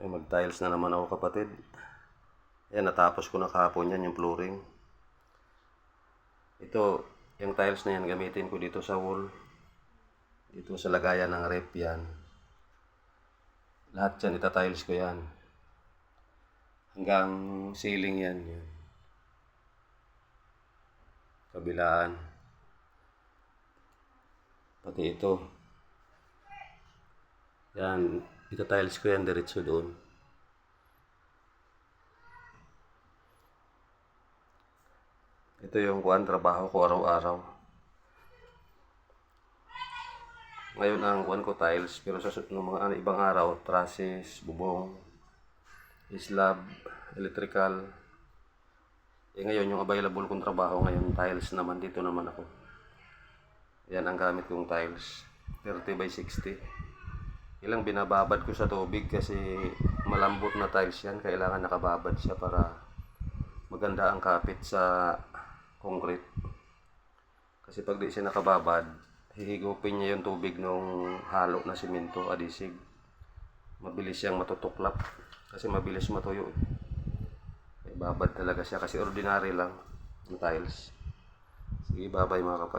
Ay, mag-tiles na naman ako, kapatid. Ayan, natapos ko na kahapon yan, yung flooring. Ito, yung tiles na yan, gamitin ko dito sa wall. Dito sa lagayan ng rep yan. Lahat yan, itatiles ko yan. Hanggang ceiling yan. Yan. Kabilaan. Pati ito. Yan, itatiles ko yan diretso doon. Ito yung trabaho ko araw-araw. Ngayon ang ko tiles, pero sa mga ibang araw, trusses, bubong, slab, electrical. Ngayon yung available kong trabaho ngayon, tiles naman. Dito naman ako. Yan ang gamit kong tiles, 30 by 60. Ilang binababad ko sa tubig kasi malambot na tiles yan. Kailangan nakababad siya para maganda ang kapit sa concrete. Kasi pag di siya nakababad, hihigupin niya yung tubig ng halo na simento, adhesive. Mabilis siyang matutuklap kasi mabilis matuyo. Babad talaga siya kasi ordinary lang ng tiles. Sige, bye-bye mga kapatid.